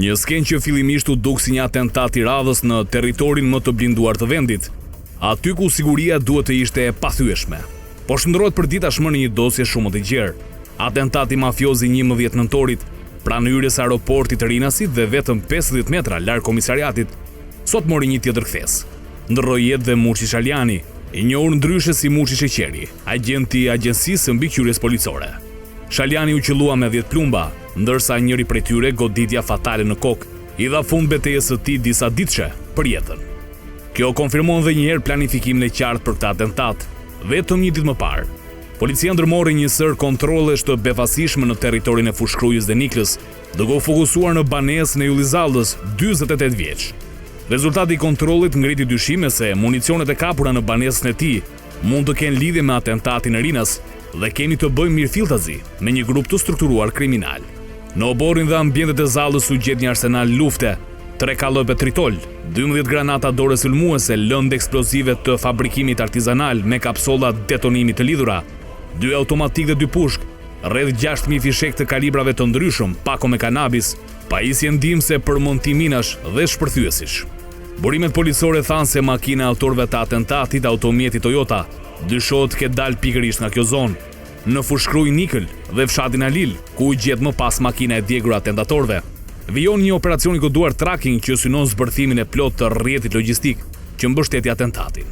Një skenë që fillimisht u duk si një atentat i radhës në territorin më të blinduar të vendit, aty ku siguria duhet të ishte e pathyeshme. Po shndrohet për ditashmë në një dosje shumë të gjerë. Atentati mafiozi 11 nëntorit, pranë hyrjes aeroportit të Rinasit dhe vetëm 50 metra larg komisariatit, sot mori një tjetër kthes. Ndrroi jetë dhe Mushi Shaljani, i njohur ndryshe si Mushi Sheqeri, agenti i Agjencisë së Mbikëqyrjes Policore. Shaljani u qellua me 10 plumba, ndërsa njëri prej tyre goditja fatale në kokë i dha fund betejës së tij disa ditëshe për jetën. Kjo konfirmon edhe një herë planifikimin e qartë për këtë atentat. Vetëm një ditë më parë, policia ndërmori një sër kontrollesh të befasishme në territorin e Fushkrujës dhe Niklës, duke u fokusuar në banesën e Jullizallës, 48 vjeç. Rezultati i kontrollit ngriti dyshime se municionet e kapura në banesën e tij mund të kenë lidhje me atentatin e Rinas dhe kemi të bëjmë mirëfilltazi me një grup të strukturuar kriminal. Në oborin dhe ambientet e Zallës u gjet një arsenal lufte, 3 kallope tritol, 12 granata dore sulmuese, lëndë eksplozive të fabrikimit artizanal me kapsolla detonimi të lidhura, 2 automatik dhe 2 pushk, rreth 6.000 fishek të kalibrave të ndryshëm, pako me kanabis, pajisje ndihmëse për montiminash dhe shpërthyesish. Burimet policore thanë se makina e autorëve të atentatit, automjeti Toyota, dyshohet ke dalë pikërisht nga kjo zonë, në Fushkruj Nikël dhe fshatin Alil, ku u gjet më pas makina e djegur atentatorëve. Vijon një operacion i koduar tracking që synon zbërthimin e plot të rrjetit logjistik që mbështeti atentatin.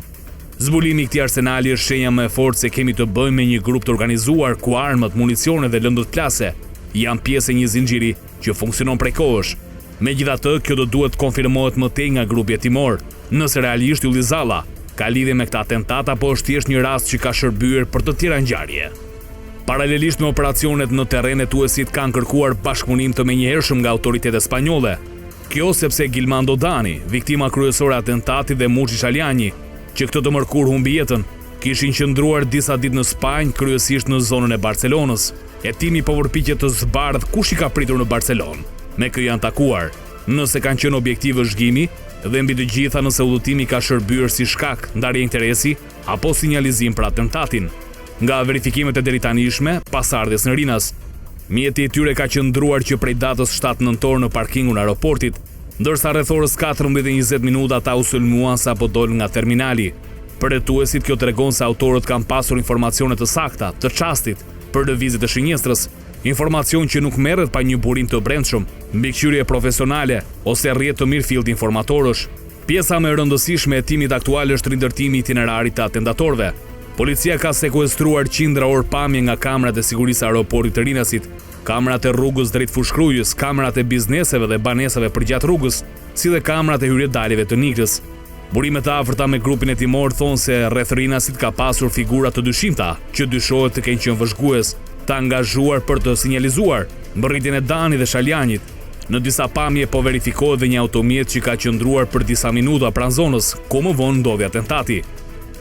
Zbulimi i këtij arsenali është shenja më e fortë se kemi të bëjmë me një grup të organizuar ku armët, municione dhe lëndët plase janë pjesë e një zinxhiri që funksionon prej kohësh. Megjithatë, kjo do duhet të konfirmohet më tej nga grupi hetimor, nëse realisht Jullizalla ka lidhje me këtë atentat apo është thjesht një rast që ka shërbyer për të tjera ngjarje. Paralelisht me operacionet në terren, hetuesit kanë kërkuar bashkëpunim të menjëhershëm nga autoritetet spanjolle. Kjo sepse Gilmando Dani, viktima kryesore e atentatit, dhe Mushi Shaljani, që këtë të mërkur humbi jetën, kishin qëndruar disa ditë në Spanjë, kryesisht në zonën e Barcelonës. Hetimi po përpiqet të zbardh kush i ka pritur në Barcelonë. Me kë janë takuar, nëse kanë qenë objektive zhgimi dhe mbi të gjitha nëse udhëtimi ka shërbyer si shkak ndarje interesi apo sinjalizim për atentatin. Nga verifikimet e deritanishme, pasardhjes në Rinas, mjeti i tyre ka qëndruar që prej datës 7 nëntor në parkingun e aeroportit, ndërsa rreth orës 14:20 minuta ata u sulmuan sapo dolën nga terminali. Për hetuesit kjo tregon se autorët kanë pasur informacione të sakta të çastit për lëvizjet e shënjestrës, informacion që nuk merret pa një burim të brendshëm, mbikëqyrje profesionale ose rrjet të mirëfillt informatorësh. Pjesa më e rëndësishme e hetimit aktual është rindërtimi i itinerarit të atentatorëve. Policia ka sekuestruar qindra orë pamje nga kamerat e sigurisë aeroportit të Rinasit, kamerat e rrugës drejt Fushkrujës, kamerat e bizneseve dhe banesave përgjatë rrugës, si dhe kamerat e hyrjedaljeve të Niklës. Burimet e afërta me grupin hetimor thonë se rreth Rinasit ka pasur figura të dyshimta, që dyshohet të kenë qenë vëzhgues, të angazhuar për të sinjalizuar mbërritjen e Dani dhe Shaljanit. Në disa pamje po verifikohet dhe një automjet që ka qëndruar për disa minuta pranë zonës ku më vonë ndodhi atentati.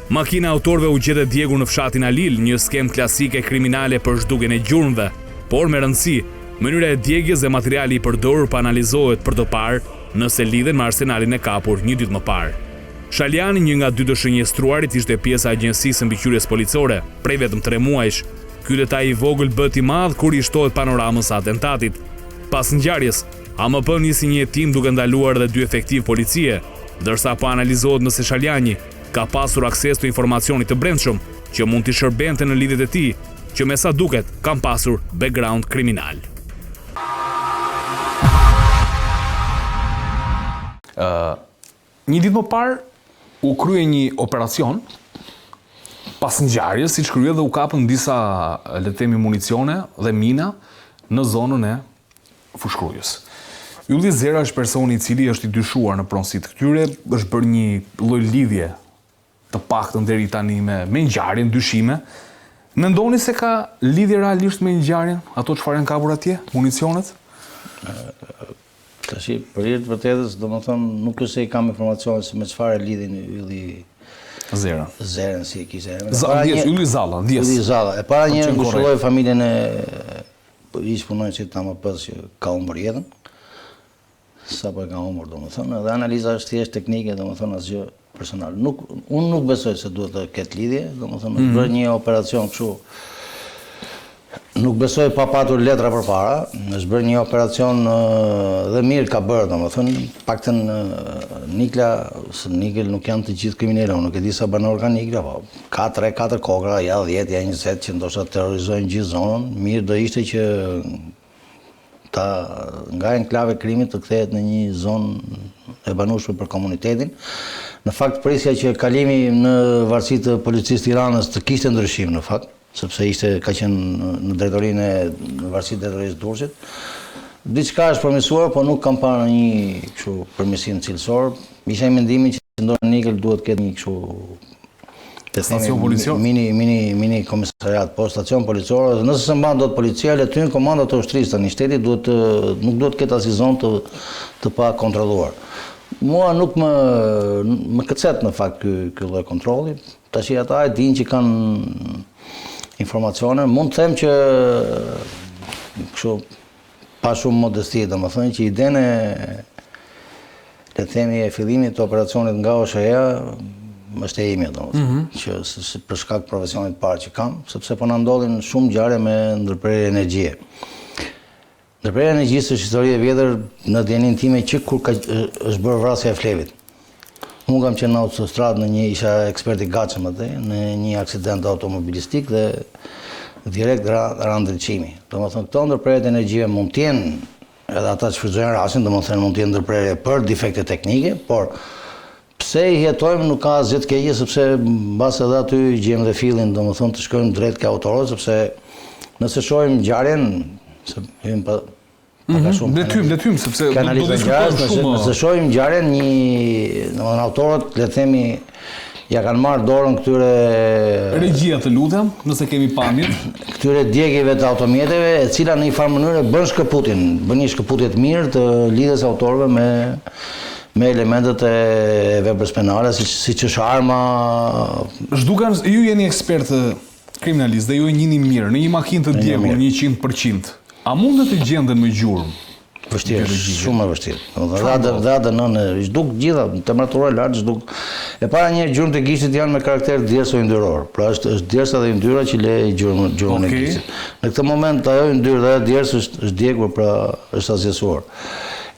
Makina e autorëve u gjetë djegur në fshatin Alil, një skem klasike kriminale për zhdukjen e gjurmëve, por me rëndësi, mënyra e djegjes dhe materiali i përdorur pa analizohet për të parë nëse lidhen me arsenalin e kapur një ditë më parë. Shaljani, një nga 2 të shënjestruarit, ishte pjesë e Agjencisë së Mbikëqyrjes Policore prej vetëm 3 muajsh. Ky detaj i vogël bëhet i madh kur i shtohet panoramës së atentatit. Pas ngjarjes, AMP nisi një hetim duke ndaluar edhe 2 efektiv policie, ndërsa po analizohet nëse Shaljani ka pasur akses të informacionit të brendshëm që mund t'i shërbente në lidhjet e tij, që me sa duket kanë pasur background kriminal. Një ditë më parë u krye një operacion pas ngjarjes, siç kryej dhe u kapën disa, le të themi, municione dhe mina në zonën e Fushkrujës. Ylli Zera është personi i cili është i dyshuar në pronësitë këtyre, është bërë një lloj lidhje të paktën deri tani me ngjarjen, dyshime. Mendoni se ka lidhje realisht me ngjarjen ato çfarë janë kapur atje, municionet? Tash për hir të vërtetës, domethënë nuk është se i kam informacione se me çfarë lidhin Ylli Zera. Zerën si e kishte. Ylli Zalla, ndjes. Ylli Zalla. E para një ngushëlloi familjen e ish punonësit të AMP-s që ka humbur jetën. Sapo e ka humbur, domethënë, dhe analiza është thjesht teknike, domethënë asgjë personal. Unë nuk besoj se duhet të ketë lidhje, domethënë është bërë një operacion kështu Nuk besoj pa patur letra për para, është bërë një operacion dhe mirë ka bërë, domethënë, paktën Nikla, se Nikël nuk janë të gjithë kriminalë, unë nuk e di sa banor ka Nikla, po ka 3-4 kokra, ja 10, ja 20 që ndoshta terrorizojnë gjithë zonën, mirë do ishte që nga enklave krimit të kthehet në një zonë e banueshme për komunitetin. Në fakt prisja që kalimi në varësi të policisë të Tiranës të kishte ndryshim në fakt, sepse ka qenë në drejtorinë në varësi të drejtorisë Durrësit. Diçka është përmirësuar, po nuk kam parë një kështu përmirësim cilësor. Isha i mendimit që qendrori Nikël duhet të ketë një kështu stacion policor, mini komisariat, po stacion policor, nëse se mban dot policia, le të hyjnë komandat të ushtrisë tani shteti nuk duhet të ketë asnjë zonë të pa kontrolluar. Mua nuk më këcet në fakt ky lloj kontrolli. Tash ata e dinë që kanë informacione, mund të them që kështu pa shumë modesti, domethënë që idenë le të themi e fillimit të operacionit nga OSHA është e imja, që për shkak të profesionit parë që kam, sepse po na ndodhin shumë ngjarje me ndërprerje energjie. Ndërprerja e energjisë është histori e vjetër në djenin time që kur është bërë vrasja e Flevit. Unë kam qenë në autostradë isha ekspert i gatshëm atë, në një aksident automobilistik dhe direkt ra ndriçimi. Domethënë këto ndërprerje të energjive mund të jenë edhe ata që shfrytëzojnë rastin, domethënë mund të jenë ndërprerje për defekte teknike, por pse i jetojmë nuk ka asgjë të keqe, sepse mbas edhe aty gjejmë dhe fillin, domethënë të shkojmë drejt ke autorët, sepse nëse shohim ngjarjen, se hym pa Detym, sepse do diskutojmë shumë. Nëse shohim ngjarjen, domethënë autorët, le të themi, ja kanë marrë dorën këtyre regjia të lutem, nëse kemi pamjet, këtyre djegjeve të automjeteve, e cila në një farë mënyrë bën një shkëputje të mirë të lidhjes autorëve me elementet e veprës penale, siç është arma. Zhduken, ju jeni ekspert kriminalist dhe ju e njihni mirë në një makinë të djegur 100%. A mundet të gjenden me gjurmë? Vështirë, shumë e vështirë. Dhe atë nënë, zhduk gjitha, temperatura lartë, zhduk. E para një gjurmë të gishtit janë me karakter djersë o yndyror. Pra është djersa dhe yndyra që le gjurmën e gishtit. Në këtë moment ajo yndyrë dhe djersë është djegur, pra është asgjësuar.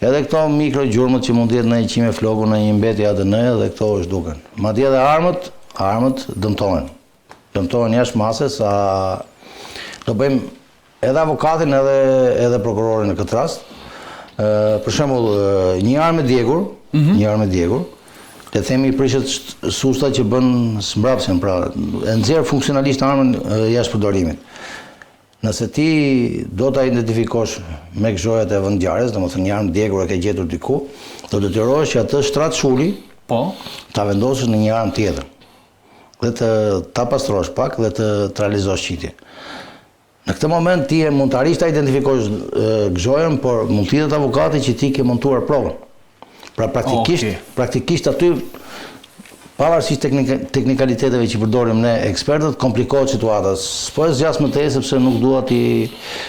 Edhe këto mikro gjurmët që mund të jetë në një qime floku, në një mbetje ADN dhe këto zhduken. Madje edhe armët dëmtohen. Dëmtohen jashtë mase, sa do bëjmë edhe avokatin edhe prokurorin në këtë rast. Për shembull, një armë djegur, le themi prishet susta që bën smbrapsjen, pra e nxjerr funksionalisht armën jashtë përdorimit. Nëse ti do ta identifikosh me gzhojat e vendngjarjes, domethënë një armë djegur e ke gjetur diku, do detyrohesh që atë shtrat shuli, ta vendosësh në një armë tjetër. Dhe ta pastrosh pak dhe të realizosh qitje. Në këtë moment ti mund të arrish ta identifikosh gzhojën, por mund të jetë avokati që ti ke montuar provën. Pra praktikisht aty, pavarësisht teknikaliteteve që përdorim ne ekspertët, komplikohet situata. Po e zgjas më tej sepse nuk dua ti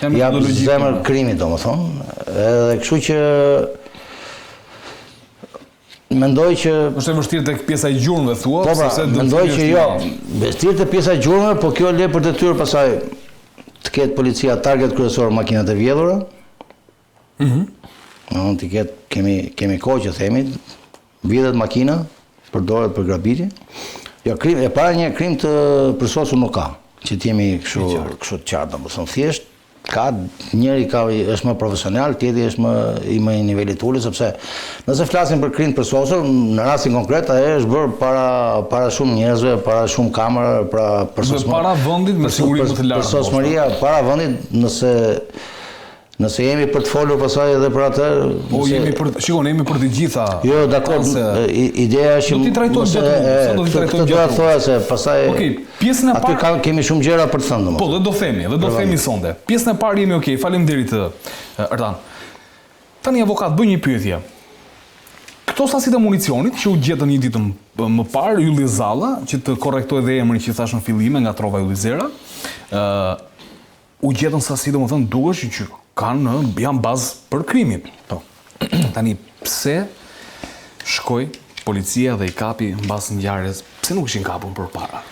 jap zemër krimit, domethënë. Edhe kështu që mendoj që është e vështirë tek pjesa e gjurmëve thua, sepse mendoj që jo, vështirë te pjesa e gjurmëve, po kjo le për detyrë pasaj të ketë policia target kryesor makinat e vjedhura. Të ketë, kemi kohë që themi, vjedhet makina, përdoret për grabitje. Jo, e para një krim të përsosur nuk ka, që t'jemi kështu të qartë, domethënë thjesht njëri është më profesional, tjetri është më i nivelit ulët, sepse nëse flasim për krim të përsosur, në rastin konkret ai është bërë para shumë njerëzve, para shumë kamera, para vendit me siguri më të lartë. Përsosmëria para vendit, nëse jemi për të folur pasaj edhe për atë... jemi për të gjitha... Jo, dakord, ideja është... Do t'i trajtojmë këtë doja të thoja se pasaj... Aty kemi shumë gjëra për të thënë. Po, dhe do themi sonde. Pjesën e parë jemi okej, faleminderit Ertan. Tani avokat, bëj një pyetje. Këto sasit e municionit që u gjetën një ditë më parë, Ylli Zalla, që të korrektoj dhe emrin që thash në fillime nga Trova Yllizera, u gjetën sasit dhe më thënë duhesh që janë bazë për krimin. Tani, pse shkoj policia dhe i kapi në bazë ngjarjes, pse nuk ishin kapur për para?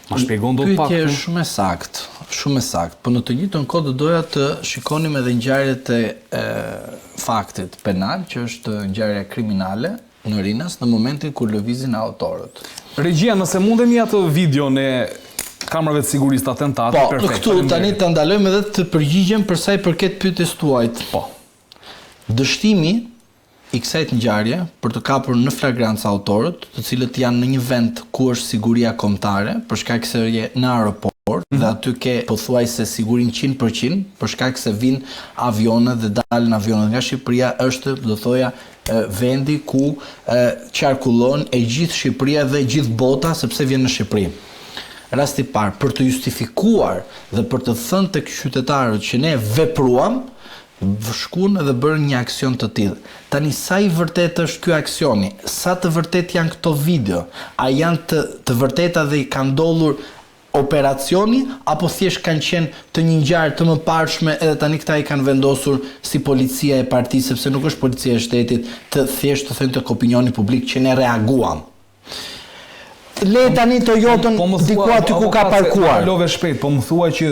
Ma shpjegon do të pak? Pyetje shumë e saktë. Shumë e saktë, po në të njëjtën kohë do doja të shikonim edhe ngjarjet e faktit penal, që është ngjarja kriminale në Rinas në momentin kur lëvizin autorët. Regjia, nëse mundemi atë videon e kamerave të sigurisë të atentatit, po, perfekt. Këtu tani të ndalojmë edhe të përgjigjem për sa i përket pyetjes tuajt. Po. Dështimi i kësaj ngjarje për të kapur në flagrancë autorët, të cilët janë në një vend ku është siguria kombëtare, për shkak se je në aeroport dhe aty ke pothuajse sigurinë 100%, për shkak se vinë avionet dhe dalin avionet nga Shqipëria, është, do thoja, vendi ku qarkullon e gjithë Shqipëria dhe gjithë bota, sepse vjen në Shqipëri. Rasti parë, për të justifikuar dhe për të thënë tek qytetarët që ne vepruam, shkuan edhe bërë një aksion të tillë. Tani sa i vërtet është ky aksioni? Sa të vërtet janë këto video? A janë të vërteta dhe i ka ndodhur operacioni, apo thjesht kanë qenë të një ngjarje të mëparshme edhe tani këta i kanë vendosur si policia e partisë, sepse nuk është policia e shtetit, të thjesht të thënë tek opinioni publik që ne reaguam. Le tani Toyotën diku aty ku ka parkuar. Love shpejt, po më thuaj që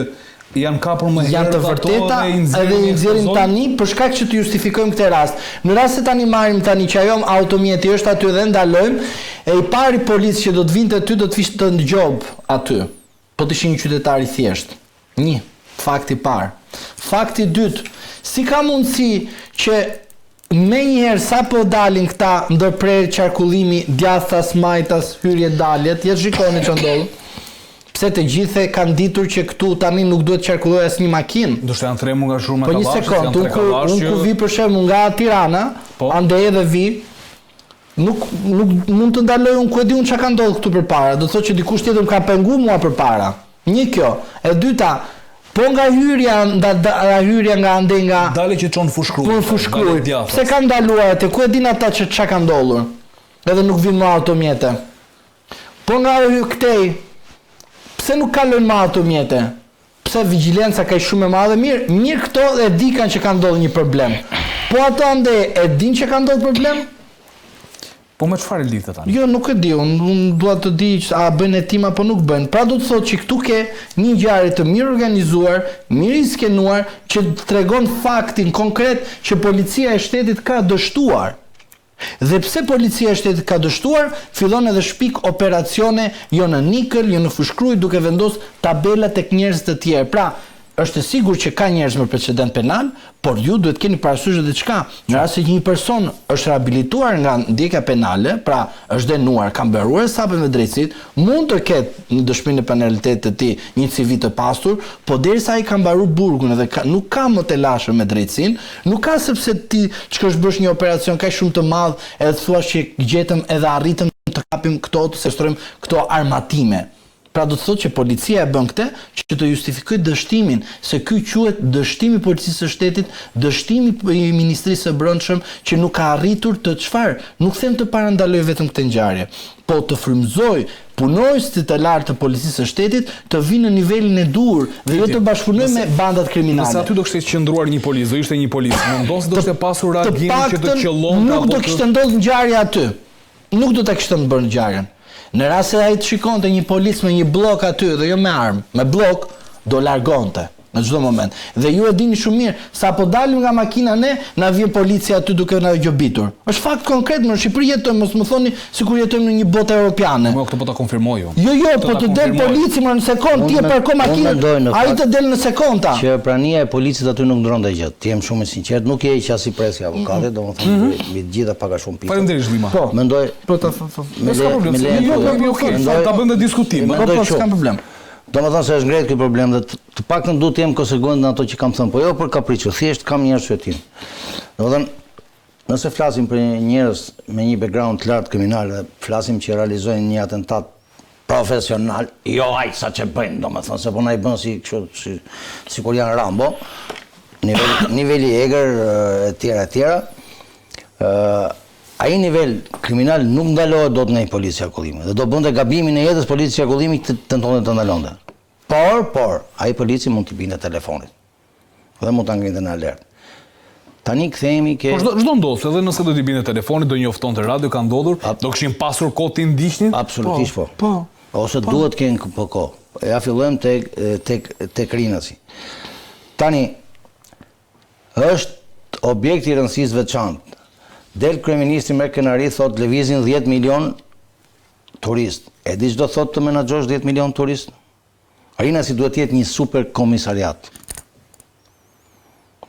janë kapur më herët janë të vërteta edhe i nxjerrin tani për shkak që të justifikojmë këtë rast. Në rast se tani marrim tani që ajo automjeti është aty dhe ndalojmë, e i pari policë që do të vinte aty do të vishte në gjob aty. Po të ishin një qytetar i thjesht. Një, fakti parë. Fakti dytë, si ka mundësi që me njëherë sa po dalin këta ndërprerje qarkullimi, djathtas, majtas, hyrje daljet, jetë shikoni që ndodhë. Pse të gjithë kanë ditur që këtu tani nuk duhet qarkulloj asnjë makinë. Do të janë tremu nga shumë po një sekond, unë ku vi për shembull nga Tirana, andej edhe vi, nuk mund të ndaloj unë ku e di unë çka ka ndodhur këtu përpara. Do të thotë që dikush tjetër më ka penguar mua përpara. Një kjo, e dyta, po nga hyrja nga andej nga dale që çon fushkruj. Po fushkruj. Pse ka ndaluar atë? Ku e din ata çka ka ndodhur? Edhe nuk vinë me automjete. Po nga këtej pse nuk kalojnë me automjete? Pse vigjilenca ka shumë e madhe? Mirë këto e di kanë që ka ndodhur një problem. Po ato ande e din që ka ndodhur problem? Po me çfarë lidhet tani? Jo, nuk e di, unë dua të di a bën hetim apo nuk bën. Pra do të thotë që këtu ke një ngjarje të mirë organizuar, mirë i skenuar, që tregon faktin konkret që policia e shtetit ka dështuar. Dhe pse policia e shtetit ka dështuar, fillon edhe shpik operacione jo në Nikël, jo në Fushkruj, duke vendos tabela tek njerëz të tjerë. Pra, është sigur që ka njerëz me precedent penal, por ju duhet keni parasysh edhe çka. Në rast se një person është rehabilituar nga ndjekja penale, pra është dënuar, ka mbaruar hesapet me drejtësitë, mund të ketë në dëshminë e penalitetit të tij një CV të pastur, po derisa ai ka mbaruar burgun edhe nuk ka më të lashëm me drejtësinë, nuk ka sepse ti çka bësh një operacion kaq shumë të madh edhe thua që gjetëm edhe arritëm të kapim këto, të sestrojmë këto armatime. Pra do të thotë që policia e bën këtë që të justifikojë dështimin, se ky quhet dështimi i policisë së shtetit, dështimi i Ministrisë së Brendshëm që nuk ka arritur të çfarë, nuk them të parandaloj vetëm këtë ngjarje, po të frymëzoj punojësit të lartë të policisë së shtetit të vinë në nivelin e dur dhe jo të bashkëpunojnë me bandat kriminale. Nëse aty do kishte qëndruar një policë, do ishte një policë, mundos do të pasur reagim që të qellon nuk do kishte ndodhur ngjarja aty. Nuk do ta kishte bërë ngjarjen. Në rast se ai të shikonte një policë me një blok aty dhe jo me armë, me blok, do largonte në çdo moment. Dhe ju e dini shumë mirë, sa po dalim nga makina ne, na vjen policia aty duke na gjobitur. Është fakt konkret, në Shqipëri jetojmë, mos më thoni sikur jetojmë në një botë europiane. Mo këtë po ta konfirmoj ju. Jo, po të del polici më në sekond, ti e parko makinën, ai të del në sekonda. Që prania e policisë aty nuk ndronte gjë. Ti jam shumë i sinqert, nuk je që as i presi avokatit, domethënë mbi të gjitha paka shumë pikë. Faleminderit Zhlima. Po, mendoj. Po ta ta bëjmë diskutim. Po s'ka problem. Domethënë se është ngrehet ky problem dhe të paktën duhet të jem konsekvent në ato që kam thënë, po jo për kapriço, thjesht kam një arsyetim. Domethënë, nëse flasim për njerëz me një background të lartë kriminal dhe flasim që realizojnë një atentat profesional, jo ai sa që bëjnë, domethënë se po na i bën si kështu sikur janë Rambo, niveli egër etj. Ai nivel kriminal nuk ndalohet dot nga policia e qarkullimit dhe do bënte gabimin e jetës policia e qarkullimit të tentonte të ndalonte. Por ai polici mund t'i binte telefonit dhe mund ta ngrinë në alert. Tani kthehemi ke çdo ndodh, edhe nëse do t'i binte telefonit, do njoftonte radio ka ndodhur, do kishin pasur kohë të ndiqnin? Absolutisht po. Ose duhet kënë po kohë. ja fillojmë tek Rinasi. Tani, është objekt i rëndësisë veçantë. Del kryeministri me kënaqëri thot lëvizin 10 milion turist. E di çdo thot të menaxhosh 10 milion turist? Rinasi duhet të jetë një super komisariat.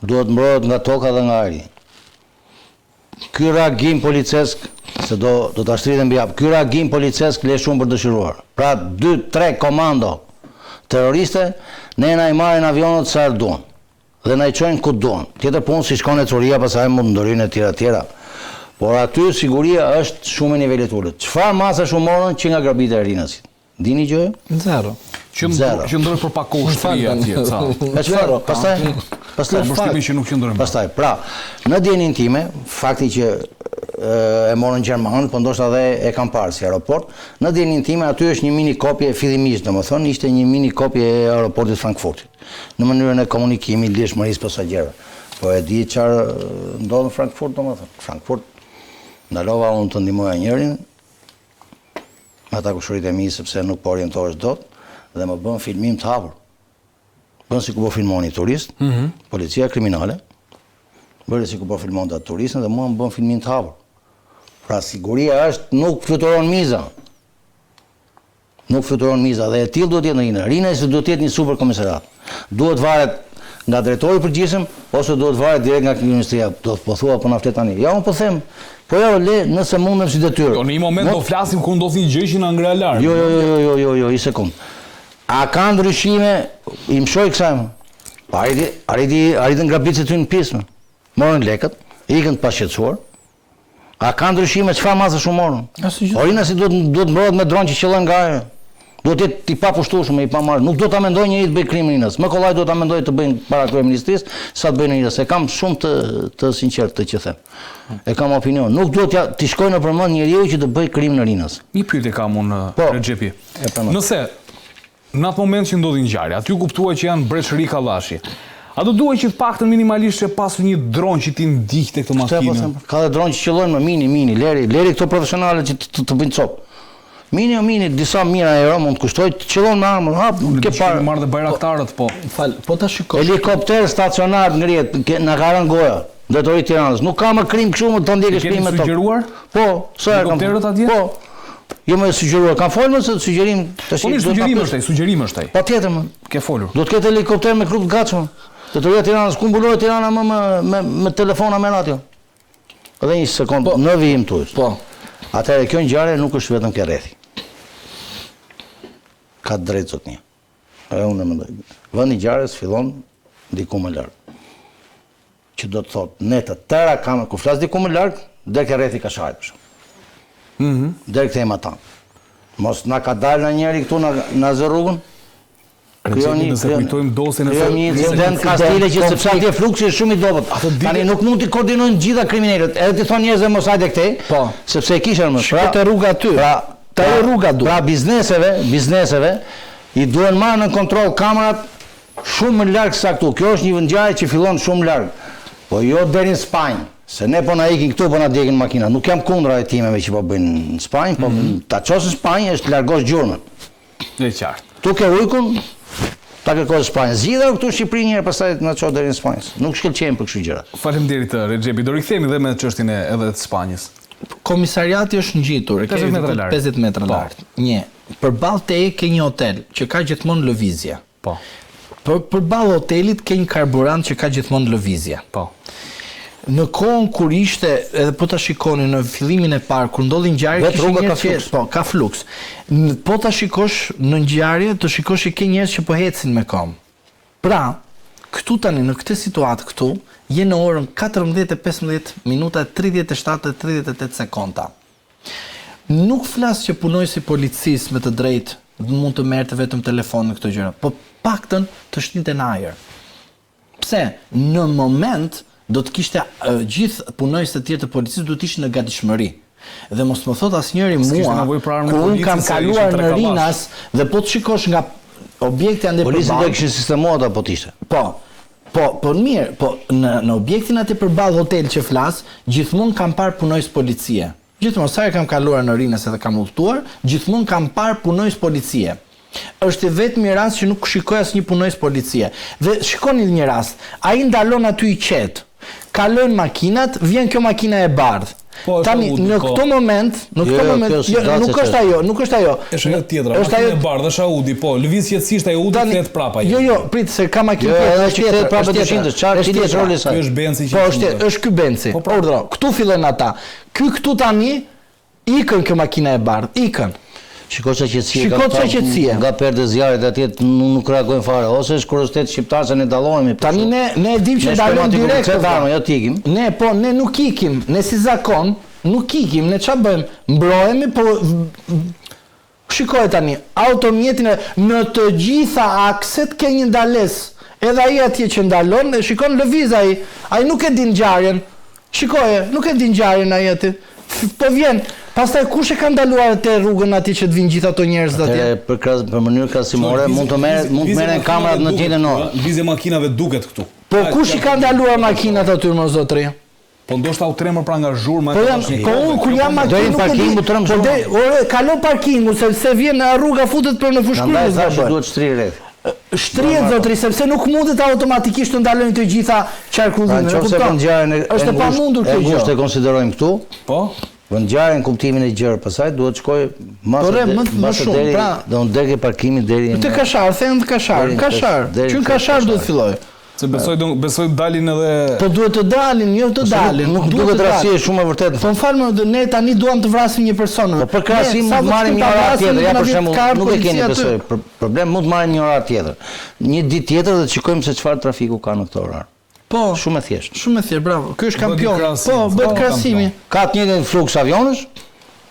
Duhet mbrohet nga toka dhe nga ajri. Ky reagim policesk, se do ta shtritem mbi hap. Ky reagim policesk le shumë për dëshiruar. Pra 2-3 komando terroriste ne na i marrin avionët sa duan dhe na i çojnë ku duan. Tjetër punë si shkon e Curia, pastaj mund ndorinë e tjera. Por aty siguria është shumë e nivelit ulët. Çfarë masash u morën që nga grabitja e Rinasit? Dini gjë? Zero. Qëndrojnë për pak kohë shtëri atje, ca. E çfarë? Pastaj vështimi që nuk qëndrojnë. Pastaj, pra, në dijenin time, fakti që e morën gjermanët, po ndoshta edhe e kam parë si aeroport, në dijenin time aty është një mini kopje fillimisht, domethënë ishte një mini kopje e aeroportit Frankfurtit, në mënyrën e komunikimit lidhshmërisë pasagerëve. Po e di çfarë ndodh në Frankfurt, domethënë. Frankfurt ndalova unë të ndihmoja njërin me ata kushërit e mi sepse nuk po orientohesh dot dhe më bën filmim të hapur. Bën si ku po filmoni turist, policia kriminale, bëri si ku po filmonte atë turistën dhe mua më bën filmim të hapur. Pra siguria është nuk fluturon miza. Nuk fluturon miza dhe e tillë duhet të jetë në Rinë. Rinasi duhet të jetë një super komisariat. Duhet varet nga drejtori i përgjithshëm ose duhet varet direkt nga Ministria. Do të po thua po na flet tani. Ja unë po them, po ja le nëse mundem si detyrë. Në një moment do flasim kur ndodh një gjë që na ngre alarm. Jo, një sekond. A ka ndryshime? I mshoj kësaj. Arritën grabitësit ty në pismë. Morën lekët, ikën të pashqetësuar. A ka ndryshime çfarë masash u morën? Rinasi duhet mbrohet me dron që qëllon nga ajri. Duhet të jetë i papushtueshëm, i pamarrë. Nuk do ta mendoj njëri të bëj krim Rinas. Më kollaj do ta mendoj të bëjnë para kryeministrisë sa të bëjnë Rinas. E kam shumë të sinqert të që them. E kam opinion. Nuk duhet t'i shkojë në përmend njeriu që të bëj krim në Rinas. Një pyetje kam unë, Rexhepi. Nëse në atë moment që ndodhi ngjarja, aty kuptuaj që janë breshëri kallashi. A do duhet që të paktën minimalisht të pasur një dron që ti ndiqte këtë makinë? Ka dhe dron që qëllojnë me mini, leri këto profesionale që të bëjnë cop. Mini, disa mijëra euro mund të kushtoj të qëllon me armën, hap, ke parë. Marrë dhe bajraktarët, po. Po ta shikosh. Helikopter stacionar ngrihet, na ka rënë goja. Drejtori i Tiranës. Nuk ka më krim kështu më të ndjekësh krimin me to. Sugjeruar? Po, sa e kam. Helikopterët atje? Po. Jo më sugjeruar, kam folur se sugjerim tash. Po sugjerim është ai. Patjetër më. Ke folur. Do të ketë helikopter me grup të gatshëm. Drejtoria e Tiranës ku mbulohet Tirana me telefona me radio. Edhe një sekond, në vijim tu. Po. Atëherë kjo ngjarje nuk është vetëm ke rrethi. Ka drejt zotnia. Unë mendoj. Vendi i ngjarjes fillon diku më larg. Që do të thotë ne të tëra kamë ku flas diku më larg, deri ke rrethi Kashajit për shemb. Deri këtej atan. Mos na ka dalë njëri këtu na zë rrugën. Nëse kujtojmë dosjen e një incident Kastile që sepse atje fluksi është shumë i dobët. Tani nuk mund të koordinojnë gjitha kriminalët. Edhe ti thon njerëzve mos hajde këtej. Po, sepse e kishën më. Pra te rruga aty. Pra bizneseve i duhen marrë në kontroll kamerat shumë më larg se këtu. Kjo është një ngjarje që fillon shumë larg. Po jo deri në Spanjë, se ne po na ikin këtu po na djegin makina. Nuk jam kundra e timeve që po bëjnë në Spanjë, po ta çosë në Spanjë është largosh gjurmën. Në qartë. Tu ke ujkun, ta kërkosh Spanjë. Zgjidhur këtu në Shqipëri një herë pastaj na çon deri në Spanjë. Nuk shkëlqejmë për kështu gjëra. Faleminderit Rexhepi. Do rikthehemi edhe me çështjen edhe të Spanjës. Komisariati është ngjitur, 50 metra lart. Një, përballë teje ke një hotel që ka gjithmonë lëvizje. Po. Përballë hotelit ke një karburant që ka gjithmonë lëvizje. Po. Në kohën kur ishte, edhe po ta shikoni në fillimin e parë kur ndodhi ngjarja, ka fluks. Po ta shikosh në ngjarje, të shikosh që ke njerëz që po ecin me kom. Pra, këtu tani në këtë situatë këtu, je në orën 14:15 minuta 37:38 sekonda. Nuk flas që punojësi policisë me të drejtë mund të merrte vetëm telefon në këto gjëra, po paktën të shtinte në ajër. Pse? Në moment do të kishte gjithë punojësit e tjerë të policisë do të ishin në gatishmëri. Dhe mos më thot asnjëri mua, kur unë kam kaluar në Rinas dhe po të shikosh nga objekti ande përballë. Policia do kishin sistemuar apo të ishte? Po mirë, po në objektin aty përballë hotel që flas, gjithmonë kam parë punojës policie. Gjithmonë sa e kam kaluar në Rinas edhe kam udhëtuar, gjithmonë kam parë punojës policie. Është vetmi rast që nuk shikoj asnjë punojës policie. Dhe shikoni një rast, ai ndalon aty i qetë. Kalojnë makinat, vjen kjo makina e bardhë. Tani në këtë moment, nuk është ajo, Është ajo tjetra, makina e bardhë, është Audi, po, lëviz qetësisht ai Audi kthehet prapa. Jo, prit se ka makinë tjetër prapa 200, çfarë ti je roli sa? Ky është Benzi që. Po, është ky Benzi. Urdhro, këtu fillojnë ata. Këtu tani ikën kjo makina e bardhë, ikën. Shiko çka qetësie. Nga perde zjarrit atje nuk reagojnë fare, ose është kuriozitet shqiptar se ne dallohemi. Tani ne e dim që dalojmë direkt, jo të ikim. Ne nuk ikim, ne si zakon nuk ikim, ne ç'a bëjmë? Mbrohemi, po shikoj tani, automjetin në të gjitha akset ke një ndalesë. Edhe ai atje që ndalon, shikon lëviz ai nuk e din ngjarjen. Shikoje, nuk e din ngjarjen ai aty. Po vjen. Pastaj kush e ka ndaluar atë rrugën aty që të vinë gjithë ato njerëz atje? Për mënyrë krahasimore mund të merren kamerat në tjetën orë. Lëvizja makinave duket këtu. Po kush i ka ndaluar makinat aty më zotri? Po ndoshta u tremër pra nga zhurma. Po unë kur jam makinë nuk e di. Ore, kalon parkingu sepse vjen në rruga futet për në fushkryes. Prandaj duhet shtrirë rreth. Shtrihet zotri sepse nuk mundet automatikisht të ndalojnë të gjitha qarkullimet. Është e pamundur kjo gjë. Është e konsiderojmë këtu. Po. Ngjarjen kuptimin e gjerë, pastaj duhet shkoj më shumë, pra do ndërgë parkimin deri te Kashar, thënë Kashar. Që në Kashar duhet filloj. Se besoj dalin edhe. Po duhet të dalin, jo të dalin. Nuk duhet rasti shumë e vërtetë. Po falë, ne tani duam të vrasim një person. Po për krahasim mund të marrim një orë tjetër, ja për shembull, nuk e keni besoj. Problem mund të marrim një orë tjetër. Një ditë tjetër dhe të shikojmë se çfarë trafiku ka në këtë orar. Po, shumë e thjeshtë. Bravo. Ky është kampion. Po, bëhet krahasimi. Ka të njëjtin fluks avionësh,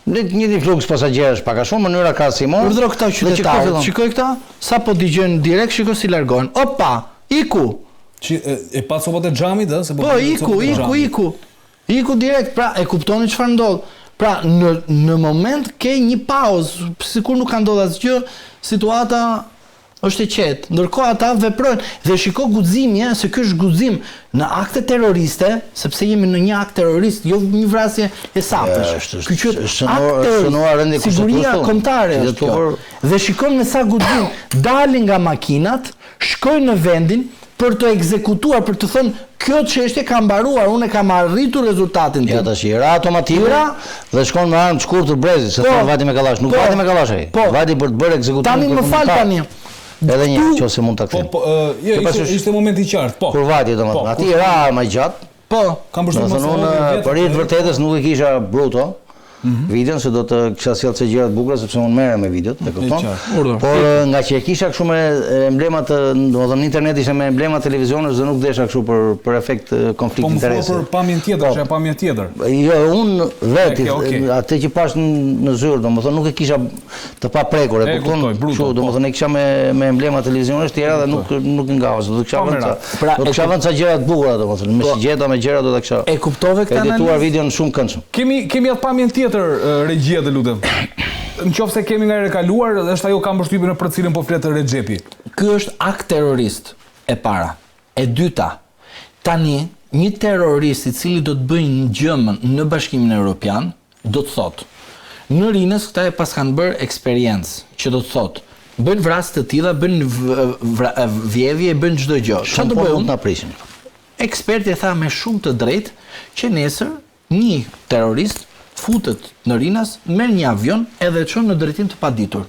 të njëjtin fluks pasagerësh, pak a shumë mënyra krahasimore. Urdhro këta qytetarë. Shikoj këta, sa po dëgjojnë direkt, shikoj si largohen. Opa, iku. E pa copat e xhamit, ë, se po iku. Iku direkt, pra e kuptoni çfarë ndodh. Pra në moment ke një pauzë, sikur nuk ka ndodhur asgjë, situata është e qetë, ndërkohë ata veprojnë dhe shiko guximi, se ky është guxim në akte terroriste, sepse jemi në një akt terrorist, jo një vrasje e saktësh. Ky është akt siguria kombëtare. Dhe shikon me sa guxim dalin nga makinat, shkojnë në vendin për të ekzekutuar, për të thënë kjo çështje ka mbaruar, unë kam arritur rezultatin tim. Ja tash ra automatikë dhe shkon me armë të shkurtër brezi, se thon vati me kallash, nuk vati me kallash ai. Vati për të bërë ekzekutimin. Tani më fal tani. Edhe një nëse mund ta kthem. Po, ishte momenti i qartë, po. Kur vati domethënë, aty ra më gjatë. Po, kam përshtypjen se për të vërtetës nuk e kisha bruto. Videon se do të kisha sjellë se gjëra të bukura sepse unë merrem me videot, e kupton? Por nga që e kisha kështu me emblemat, domethënë interneti ishte me emblemat televizionit dhe nuk desha kështu për efekt konflikt interesi. Po për pamjen tjetër, është pamje tjetër. Jo, unë vetë atë që pash në zyrë, domethënë nuk e kisha të paprekur, e kupton? Kështu, domethënë e kisha me emblemat televizionit të tjera dhe nuk ngava, do të kisha vënë. Do të kisha vënë ca gjëra të bukura domethënë, me sigjeta me gjëra do ta kisha. E kuptove këtë analizë? Edituar videon shumë këndshëm. Kemi atë pamjen tjetër regjia dhe lutem. Në qoftë se kemi nga e kaluar, është ajo kam përshtypjen në për cilën po flet Rexhepi. Ky është akt terrorist e para. E dyta, tani një terrorist i cili do të bëjë gjëmën në Bashkimin Evropian, do të thotë, në Rinës këta e pas kanë bërë eksperiencë, që do të thotë, bëjnë vrasje të tilla, bëjnë vjedhje, bëjnë çdo gjë. Çfarë do bëjnë? Na prishin. Eksperti tha me shumë të drejtë që nesër një terrorist futet në Rinas, merr një avion edhe çon në drejtim të paditur.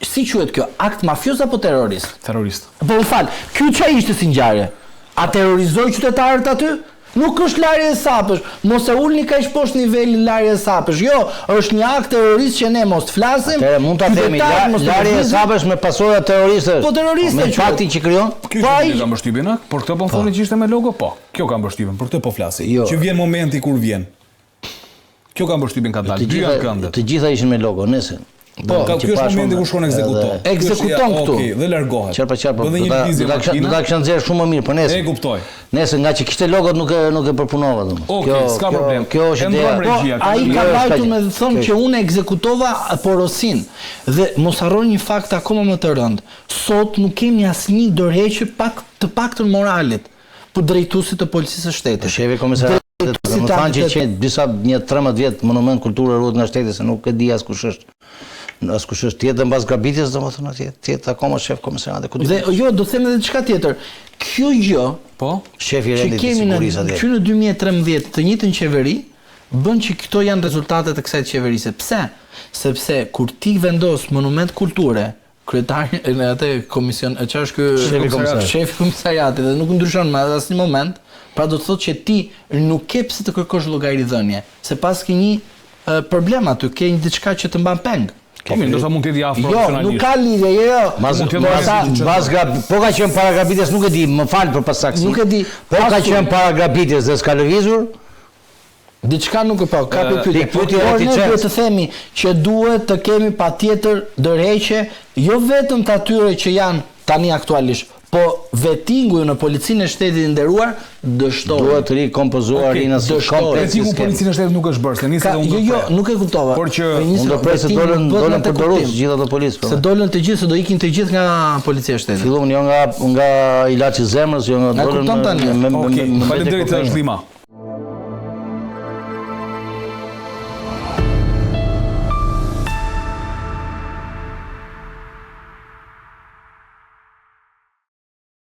Si quhet kjo? Akt mafioz apo terrorist? Terrorist. Po më fal, ky çfarë ishte si ngjarje? A terrorizoi qytetarët aty? Nuk është larje e sapësh, mos e ulni kaq poshtë nivelin larje e sapësh. Jo, është një akt terrorist që ne mos flasim. Atëherë mund ta themi larje e sapësh me pasojë terroriste. Po terroriste. Me faktin që krijon. Ky ka mbështypjen, por këtë po thoni që ishte me logo, po. Kjo ka mbështypjen, për këtë po flasi. Që vjen momenti kur vjen. Kjo ka mbështypjen ka dalë. Dy janë këndet. Të gjitha ishin me logo, nëse. Po, ky është momenti ku shkon ekzekuton. Ekzekuton këtu. Okej, dhe largohet. Po do ta kisha nxjerr shumë më mirë, po nëse. E kuptoj. Nëse nga që kishte logot nuk e përpunova domosdoshmë. Okej, s'ka problem. Kjo është ideja. Ai ka vajtur me të thonë që unë ekzekutova porosin. Dhe mos harroni një fakt akoma më të rënd. Sot nuk kemi asnjë dorëheqje të paktën moralit për drejtuesit të policisë së shtetit. Shefi komisar më thanë që disa 13 vjet monument kulture ruhet nga shteti se nuk e di as kush është. askush është tjetër mbas grabitjes, domethënë atje, tjetër akoma shef komisariat. Dhe jo, do të them edhe diçka tjetër. Kjo gjë, shefi i rendit të sigurisë atje. Që në 2013 të njëjtën qeveri bën që këto janë rezultatet e kësaj qeverisë. Pse? Sepse kur ti vendos monument kulture, kryetari në atë komision, çfarë është ky shefi komisariatit dhe nuk ndryshon më asnjë moment, pra do të thotë që ti nuk ke pse të kërkosh llogaridhënie, se pas ke një problem aty, ke një diçka që të mban peng. Po mirë, ndoshta mund të jetë afër profesionalisht. Jo, nuk ka lidhje, jo. Po ka qenë para grabitjes, nuk e di, më fal për pasaksi. Nuk e di. Po ka qenë para grabitjes dhe s'ka lëvizur. Diçka nuk e pa, ka pyetje. Por ne duhet të themi që duhet të kemi patjetër dorëheqje, jo vetëm të atyre që janë tani aktualisht, po vettingu në policinë e shtetit nderuar dështohet. Duhet të rikompozuar Vettingu policinë e shtetit nuk është bërë, se nisë dhe unë. Jo, nuk e kuptova. Por që unë do pres se dolën për dorës gjithë ato policë. Se dolën të gjithë, se do ikin të gjithë nga policia e shtetit. Fillon jo nga ilaçi zemrës, jo nga dolën. Faleminderit Zhlima.